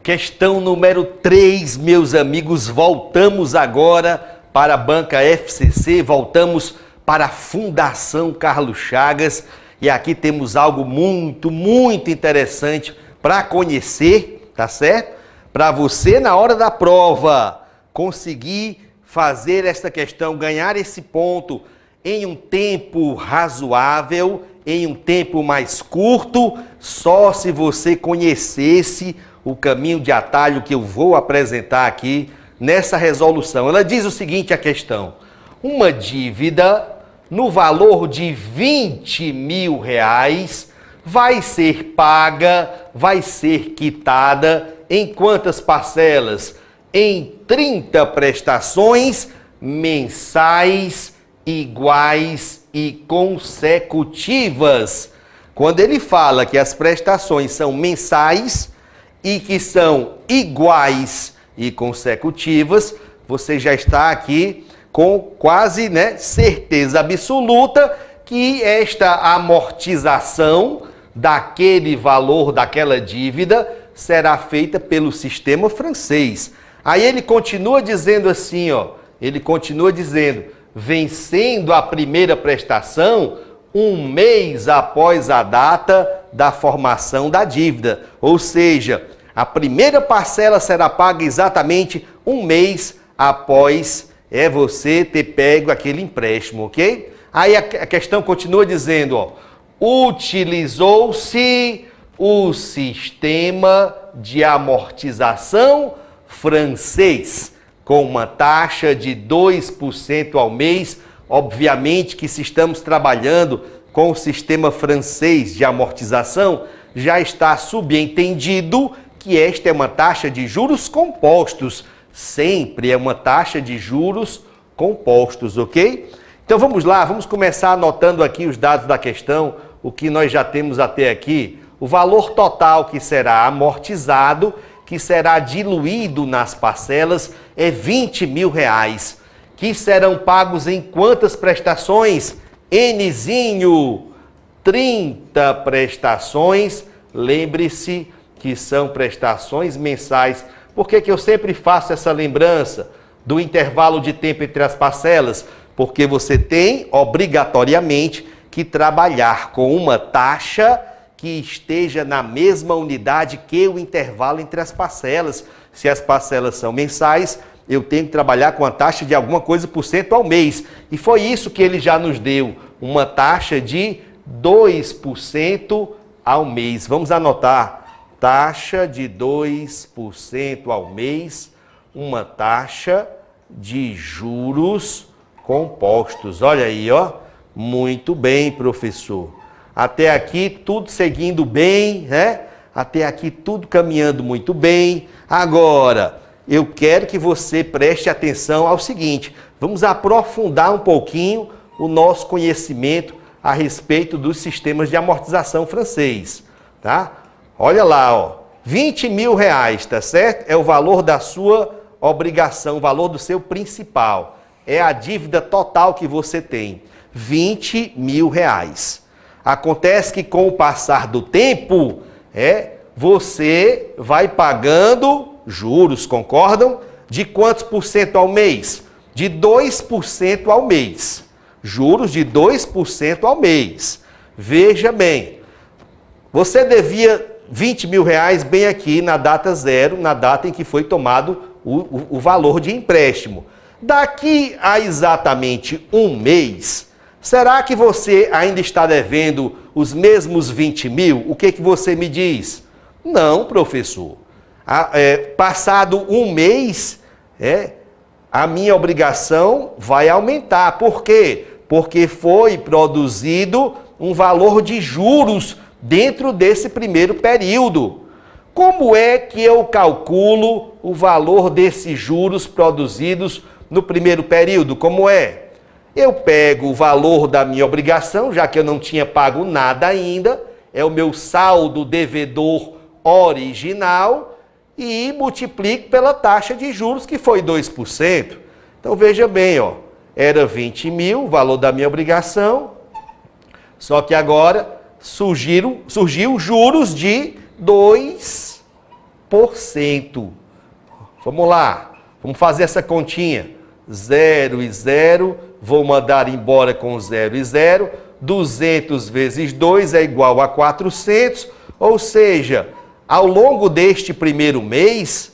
Questão número 3, meus amigos, voltamos agora para a banca FCC, voltamos para a Fundação Carlos Chagas e aqui temos algo muito interessante para conhecer, tá certo? Para você, na hora da prova, conseguir fazer esta questão, ganhar esse ponto em um tempo razoável, em um tempo mais curto, só se você conhecesse o caminho de atalho que eu vou apresentar aqui nessa resolução. Ela diz o seguinte, a questão: uma dívida no valor de 20 mil reais vai ser paga, vai ser quitada em quantas parcelas? Em 30 prestações mensais, iguais e consecutivas. Quando ele fala que as prestações são mensais e que são iguais e consecutivas, você já está aqui com quase, certeza absoluta que esta amortização daquele valor, daquela dívida, será feita pelo sistema francês. Aí ele continua dizendo assim, ele continua dizendo, vencendo a primeira prestação um mês após a data da formação da dívida. Ou seja, a primeira parcela será paga exatamente um mês após você ter pego aquele empréstimo, ok? Aí a questão continua dizendo, utilizou-se o sistema de amortização francês com uma taxa de 2% ao mês. Obviamente que se estamos trabalhando com o sistema francês de amortização, já está subentendido que esta é uma taxa de juros compostos. Sempre é uma taxa de juros compostos, ok? Então vamos lá, vamos começar anotando aqui os dados da questão, o que nós já temos até aqui. O valor total que será amortizado, que será diluído nas parcelas, é 20 mil reais. Que serão pagos em quantas prestações? Nzinho, 30 prestações. Lembre-se que são prestações mensais. Por que eu sempre faço essa lembrança do intervalo de tempo entre as parcelas? Porque você tem, obrigatoriamente, que trabalhar com uma taxa que esteja na mesma unidade que o intervalo entre as parcelas. Se as parcelas são mensais, eu tenho que trabalhar com a taxa de alguma coisa por cento ao mês. E foi isso que ele já nos deu, uma taxa de 2% ao mês. Vamos anotar. Taxa de 2% ao mês, uma taxa de juros compostos. Olha aí, Muito bem, professor. Até aqui tudo seguindo bem, Até aqui tudo caminhando muito bem. Agora, eu quero que você preste atenção ao seguinte. Vamos aprofundar um pouquinho o nosso conhecimento a respeito dos sistemas de amortização francês, tá? Olha lá, 20 mil reais, tá certo? É o valor da sua obrigação, o valor do seu principal. É a dívida total que você tem, 20 mil reais. Acontece que com o passar do tempo, você vai pagando juros, concordam? De quantos por cento ao mês? De 2% ao mês. Juros de 2% ao mês. Veja bem, você devia 20 mil reais bem aqui na data zero, na data em que foi tomado o valor de empréstimo. Daqui a exatamente um mês, será que você ainda está devendo os mesmos 20 mil? O que você me diz? Não, professor. Passado um mês, a minha obrigação vai aumentar. Por quê? Porque foi produzido um valor de juros dentro desse primeiro período. Como é que eu calculo o valor desses juros produzidos no primeiro período? Como é? Eu pego o valor da minha obrigação, já que eu não tinha pago nada ainda, é o meu saldo devedor original, e multiplico pela taxa de juros, que foi 2%. Então veja bem, era 20 mil o valor da minha obrigação, só que agora surgiu juros de 2%. Vamos lá, vamos fazer essa continha. 0 e 0, vou mandar embora com 0 e 0. 200 vezes 2 é igual a 400, ou seja, ao longo deste primeiro mês,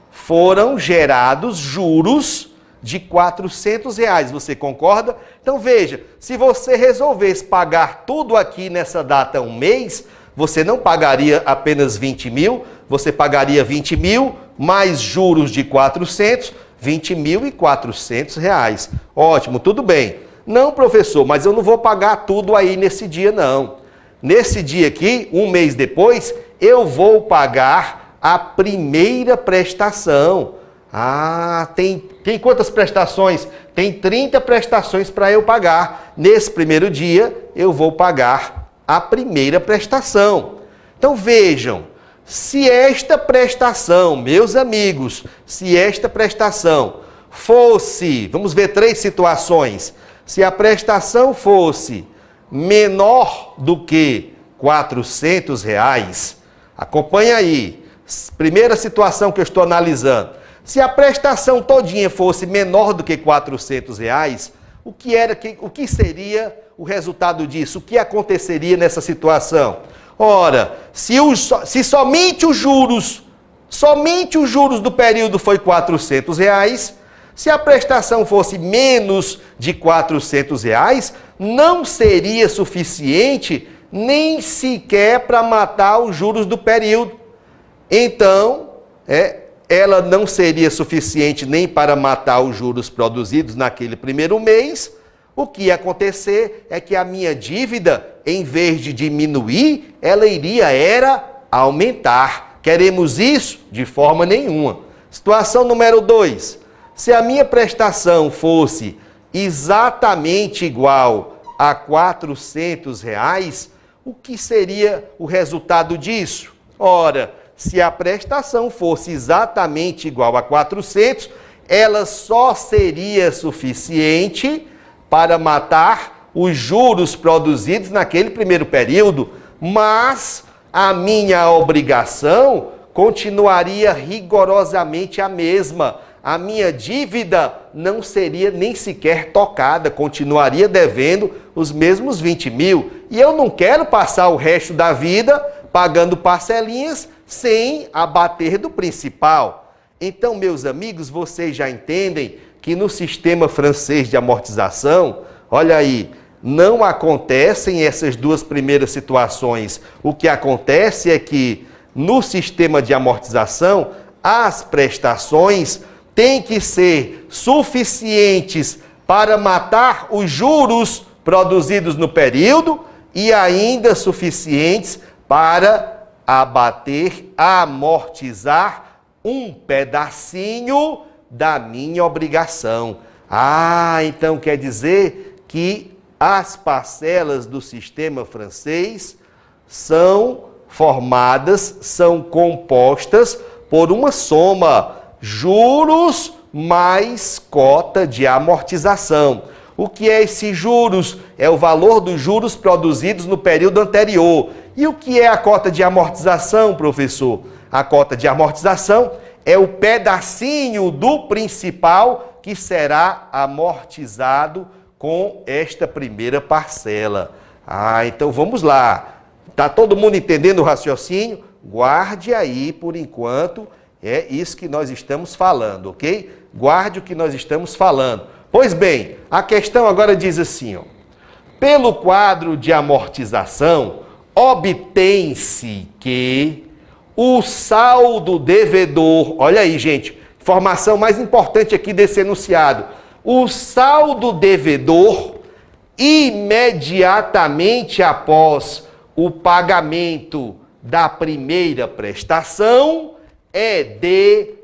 foram gerados juros de R$400. Você concorda? Então veja, se você resolvesse pagar tudo aqui nessa data um mês, você não pagaria apenas 20 mil, você pagaria 20 mil mais juros de 400, R$20.400. Ótimo, tudo bem. Não, professor, mas eu não vou pagar tudo aí nesse dia, não. Nesse dia aqui, um mês depois, eu vou pagar a primeira prestação. Ah, tem quantas prestações? Tem 30 prestações para eu pagar. Nesse primeiro dia, eu vou pagar a primeira prestação. Então vejam, se esta prestação, meus amigos, se esta prestação fosse, vamos ver 3 situações. Se a prestação fosse menor do que R$400, acompanha aí. Primeira situação que eu estou analisando. Se a prestação todinha fosse menor do que R$400, o que seria o resultado disso? O que aconteceria nessa situação? Ora, se somente os juros do período foi R$400, se a prestação fosse menos de R$400, não seria suficiente nem sequer para matar os juros do período. Então, ela não seria suficiente nem para matar os juros produzidos naquele primeiro mês. O que ia acontecer é que a minha dívida, em vez de diminuir, ela iria aumentar. Queremos isso? De forma nenhuma. Situação número 2. Se a minha prestação fosse exatamente igual a R$400, o que seria o resultado disso? Ora, se a prestação fosse exatamente igual a 400, ela só seria suficiente para matar os juros produzidos naquele primeiro período, mas a minha obrigação continuaria rigorosamente a mesma. A minha dívida não seria nem sequer tocada, continuaria devendo os mesmos 20 mil. E eu não quero passar o resto da vida pagando parcelinhas sem abater do principal. Então, meus amigos, vocês já entendem que no sistema francês de amortização, olha aí, não acontecem essas duas primeiras situações. O que acontece é que no sistema de amortização, as prestações têm que ser suficientes para matar os juros produzidos no período e ainda suficientes para amortizar um pedacinho da minha obrigação. Ah, então quer dizer que as parcelas do sistema francês são compostas por uma soma, juros mais cota de amortização. O que é esses juros? É o valor dos juros produzidos no período anterior. E o que é a cota de amortização, professor? A cota de amortização é o pedacinho do principal que será amortizado com esta primeira parcela. Ah, então vamos lá. Tá todo mundo entendendo o raciocínio? Guarde aí por enquanto. É isso que nós estamos falando, ok? Guarde o que nós estamos falando. Pois bem, a questão agora diz assim, ó. Pelo quadro de amortização, obtém-se que o saldo devedor... Olha aí, gente, informação mais importante aqui desse enunciado. O saldo devedor, imediatamente após o pagamento da primeira prestação, é de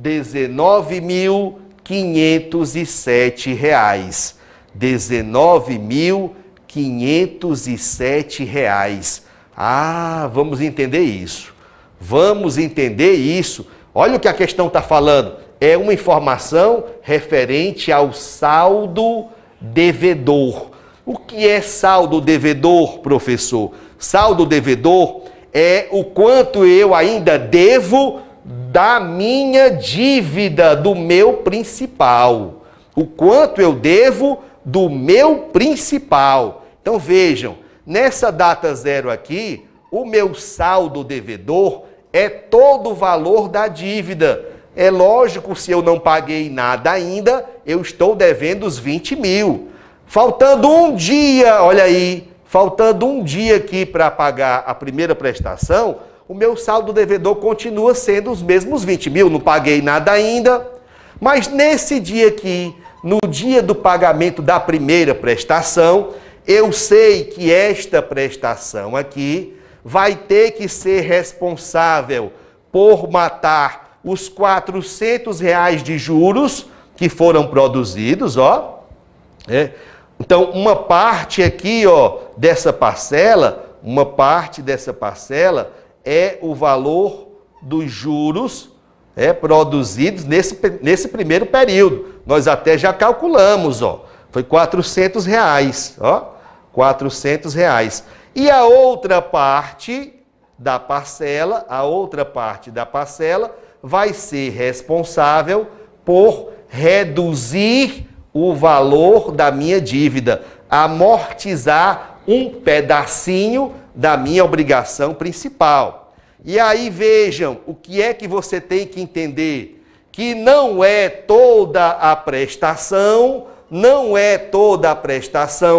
R$19.507. R$19.507. Ah, vamos entender isso. Vamos entender isso. Olha o que a questão está falando. É uma informação referente ao saldo devedor. O que é saldo devedor, professor? Saldo devedor é o quanto eu ainda devo da minha dívida, do meu principal. O quanto eu devo do meu principal. Então vejam, nessa data zero aqui, o meu saldo devedor é todo o valor da dívida. É lógico, se eu não paguei nada ainda, eu estou devendo os 20 mil. Faltando um dia, olha aí, faltando um dia aqui para pagar a primeira prestação, o meu saldo devedor continua sendo os mesmos 20 mil, não paguei nada ainda. Mas nesse dia aqui, no dia do pagamento da primeira prestação, eu sei que esta prestação aqui vai ter que ser responsável por matar os R$400 de juros que foram produzidos, ó. Então, uma parte aqui, ó, dessa parcela, uma parte dessa parcela é o valor dos juros produzidos nesse primeiro período. Nós até já calculamos, ó, foi R$400, ó, R$400. E a outra parte da parcela, vai ser responsável por reduzir o valor da minha dívida, amortizar um pedacinho da minha obrigação principal. E aí vejam, o que é que você tem que entender? Que não é toda a prestação,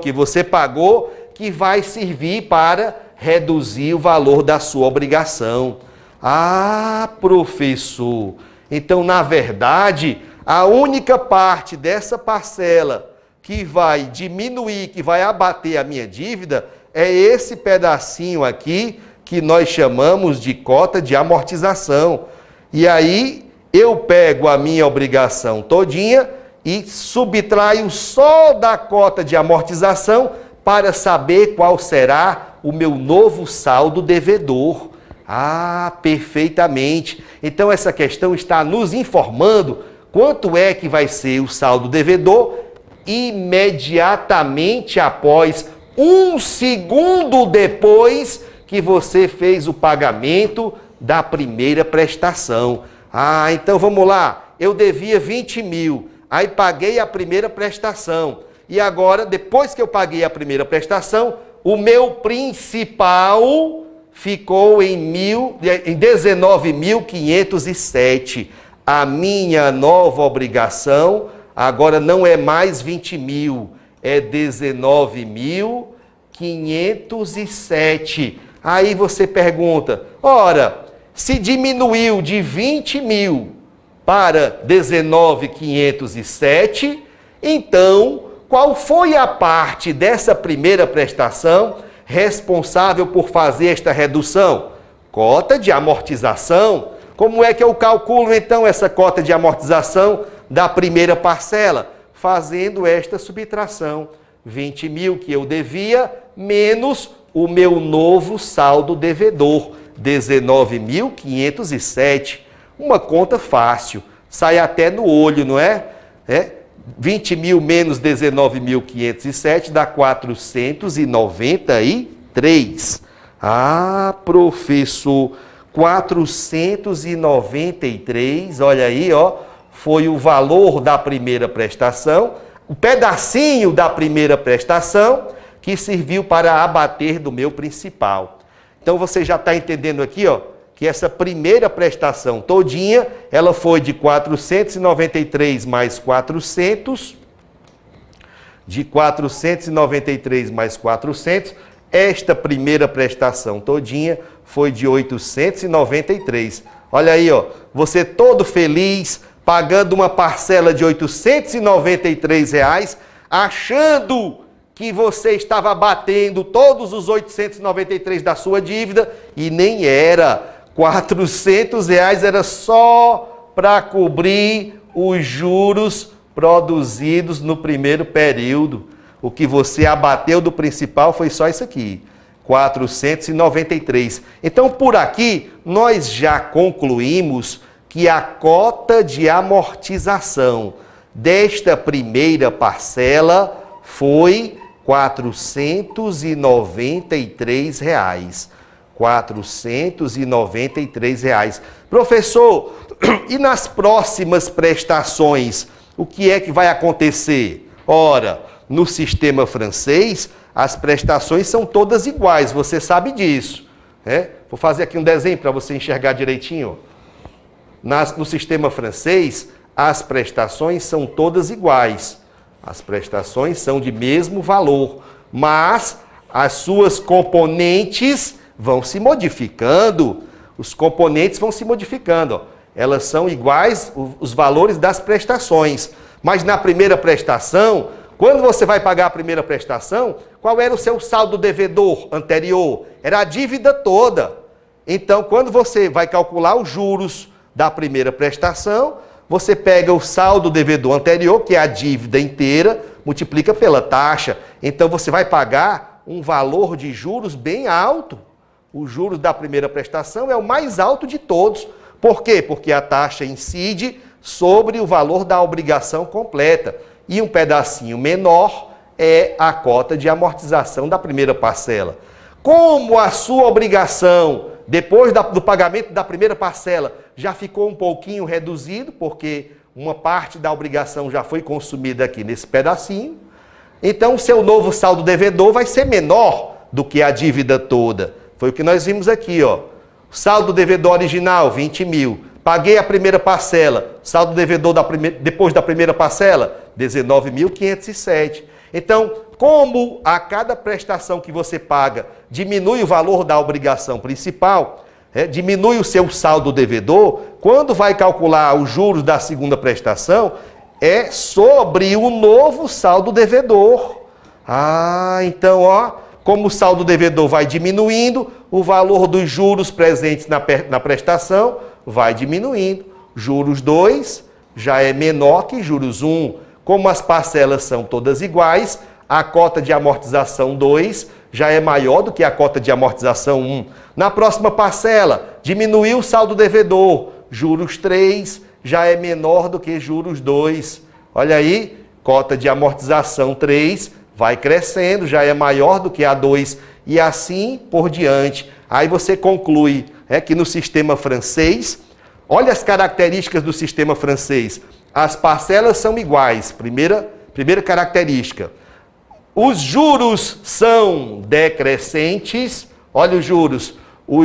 que você pagou que vai servir para reduzir o valor da sua obrigação. Ah, professor, então na verdade, a única parte dessa parcela que vai diminuir, que vai abater a minha dívida, é esse pedacinho aqui que nós chamamos de cota de amortização. E aí eu pego a minha obrigação todinha e subtraio só da cota de amortização para saber qual será o meu novo saldo devedor. Ah, perfeitamente. Então essa questão está nos informando quanto é que vai ser o saldo devedor imediatamente após, 1 segundo depois que você fez o pagamento da primeira prestação. Ah, então vamos lá. Eu devia 20 mil, aí paguei a primeira prestação. E agora, depois que eu paguei a primeira prestação, o meu principal ficou em 19.507. A minha nova obrigação agora não é mais 20 mil, é 19.507. Aí você pergunta, ora, se diminuiu de 20 mil para 19.507, então qual foi a parte dessa primeira prestação responsável por fazer esta redução? Cota de amortização. Como é que eu calculo então essa cota de amortização da primeira parcela? Fazendo esta subtração. 20 mil que eu devia, menos o meu novo saldo devedor, 19.507. Uma conta fácil, sai até no olho, não é? 20 mil menos 19.507 dá 493. Ah, professor, 493, olha aí, ó, foi o valor da primeira prestação, o pedacinho da primeira prestação que serviu para abater do meu principal. Então você já está entendendo aqui, ó, que essa primeira prestação todinha, ela foi de 493 mais 400, de 493 mais 400, esta primeira prestação todinha foi de 893. Olha aí, ó, você todo feliz, pagando uma parcela de R$ 893, achando que você estava batendo todos os 893 da sua dívida, e nem era. R$400 era só para cobrir os juros produzidos no primeiro período. O que você abateu do principal foi só isso aqui, 493. Então, por aqui, nós já concluímos que a cota de amortização desta primeira parcela foi R$ 493. R$ 493. Professor, e nas próximas prestações, o que é que vai acontecer? Ora, no sistema francês, as prestações são todas iguais, você sabe disso, né? Vou fazer aqui um desenho para você enxergar direitinho. No sistema francês, as prestações são todas iguais. As prestações são de mesmo valor, mas as suas componentes vão se modificando. Os componentes vão se modificando, ó. Elas são iguais, os valores das prestações. Mas na primeira prestação, quando você vai pagar a primeira prestação, qual era o seu saldo devedor anterior? Era a dívida toda. Então, quando você vai calcular os juros da primeira prestação, você pega o saldo devedor anterior, que é a dívida inteira, multiplica pela taxa. Então, você vai pagar um valor de juros bem alto. Os juros da primeira prestação é o mais alto de todos. Por quê? Porque a taxa incide sobre o valor da obrigação completa. E um pedacinho menor é a cota de amortização da primeira parcela. Como a sua obrigação, depois do pagamento da primeira parcela, já ficou um pouquinho reduzido, porque uma parte da obrigação já foi consumida aqui nesse pedacinho, então o seu novo saldo devedor vai ser menor do que a dívida toda. Foi o que nós vimos aqui, ó. Saldo devedor original, 20 mil. Paguei a primeira parcela. Saldo devedor depois da primeira parcela, 19.507. Então, como a cada prestação que você paga diminui o valor da obrigação principal, diminui o seu saldo devedor, quando vai calcular os juros da segunda prestação, é sobre o novo saldo devedor. Então, ó, como o saldo devedor vai diminuindo, o valor dos juros presentes na prestação vai diminuindo. Juros 2 já é menor que juros 1. Como as parcelas são todas iguais, a cota de amortização 2 já é maior do que a cota de amortização 1. Na próxima parcela, diminuiu o saldo devedor. Juros 3 já é menor do que juros 2. Olha aí, cota de amortização 3 vai crescendo, já é maior do que a 2 e assim por diante. Aí você conclui que no sistema francês, olha as características do sistema francês. As parcelas são iguais, primeira característica. Os juros são decrescentes, olha os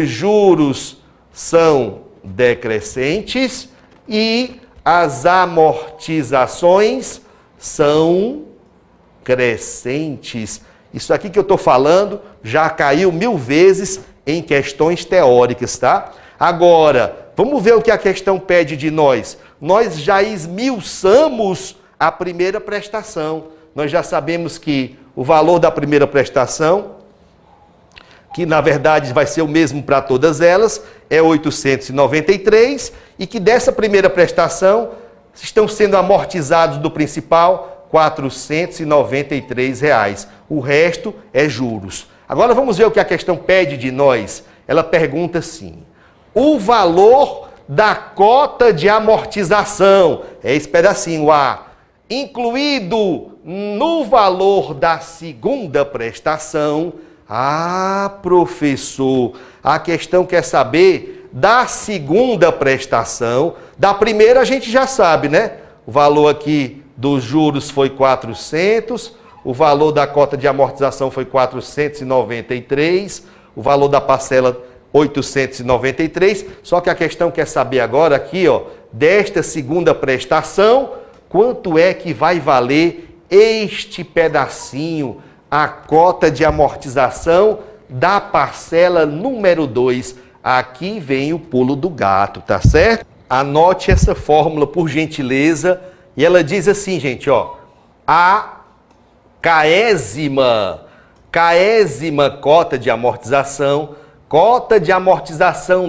juros são decrescentes e as amortizações são crescentes. Isso aqui que eu estou falando já caiu 1000 vezes em questões teóricas, tá? Agora, vamos ver o que a questão pede de nós. Nós já esmiuçamos a primeira prestação. Nós já sabemos que o valor da primeira prestação, que na verdade vai ser o mesmo para todas elas, é 893, e que dessa primeira prestação estão sendo amortizados do principal R$ 493. O resto é juros. Agora vamos ver o que a questão pede de nós. Ela pergunta assim: o valor da cota de amortização, é esse pedacinho A, incluído no valor da segunda prestação. Professor, a questão quer saber da segunda prestação. Da primeira a gente já sabe, né? O valor aqui dos juros foi 400, o valor da cota de amortização foi 493, o valor da parcela 893, só que a questão quer saber agora aqui, ó, desta segunda prestação, quanto é que vai valer este pedacinho, a cota de amortização da parcela número 2. Aqui vem o pulo do gato, tá certo? Anote essa fórmula, por gentileza, e ela diz assim, gente, ó, a caésima cota de amortização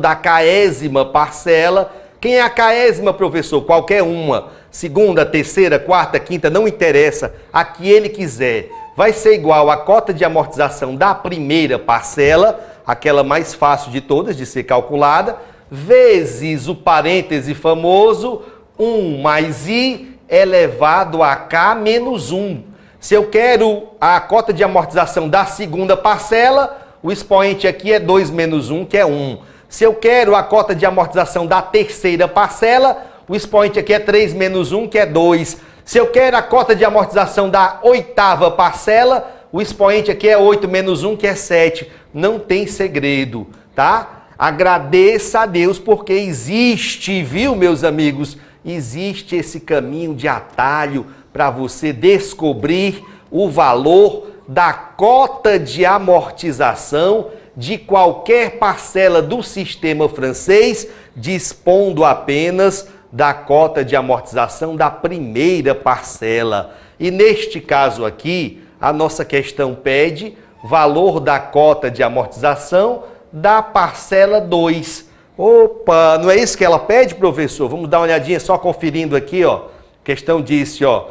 da caésima parcela. Quem é a caésima, professor? Qualquer uma. Segunda, terceira, quarta, quinta, não interessa. A que ele quiser. Vai ser igual a cota de amortização da primeira parcela, aquela mais fácil de todas de ser calculada, vezes o parêntese famoso, 1 mais i elevado a k menos 1. Se eu quero a cota de amortização da segunda parcela, o expoente aqui é 2 menos 1, que é 1. Se eu quero a cota de amortização da terceira parcela, o expoente aqui é 3 menos 1, que é 2. Se eu quero a cota de amortização da oitava parcela, o expoente aqui é 8 menos 1, que é 7. Não tem segredo, tá? Agradeça a Deus porque existe, viu, meus amigos? Existe esse caminho de atalho para você descobrir o valor da cota de amortização de qualquer parcela do sistema francês, dispondo apenas da cota de amortização da primeira parcela. E neste caso aqui, a nossa questão pede valor da cota de amortização da parcela 2. Opa, não é isso que ela pede, professor? Vamos dar uma olhadinha só conferindo aqui, ó. A questão disse, ó,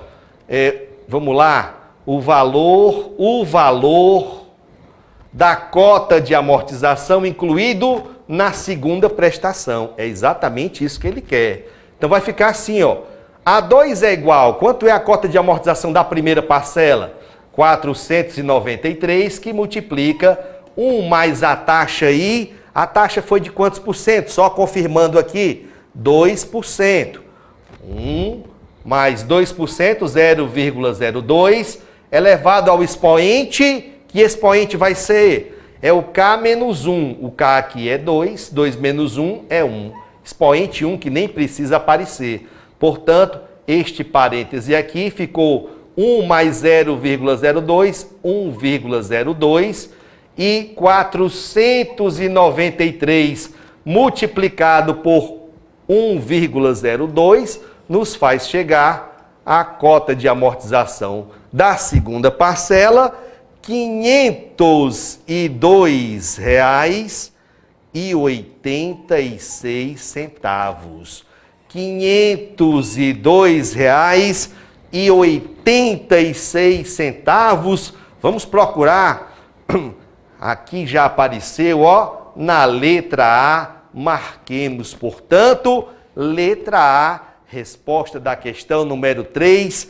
vamos lá, o valor da cota de amortização incluído na segunda prestação. É exatamente isso que ele quer. Então vai ficar assim, ó. A2 é igual, quanto é a cota de amortização da primeira parcela? 493, que multiplica 1 mais a taxa aí. A taxa foi de quantos por cento? Só confirmando aqui, 2%. 1 mais 2%, 0,02, elevado ao expoente. Que expoente vai ser? É o K menos 1. O K aqui é 2, 2 menos 1 é 1. Expoente 1 que nem precisa aparecer. Portanto, este parêntese aqui ficou 1 mais 0,02, 1,02. E 493 multiplicado por 1,02 nos faz chegar à cota de amortização da segunda parcela, R$ 502,86. R$ 502,86. Vamos procurar. Aqui já apareceu, ó, na letra A. Marquemos, portanto, letra A, resposta da questão número 3.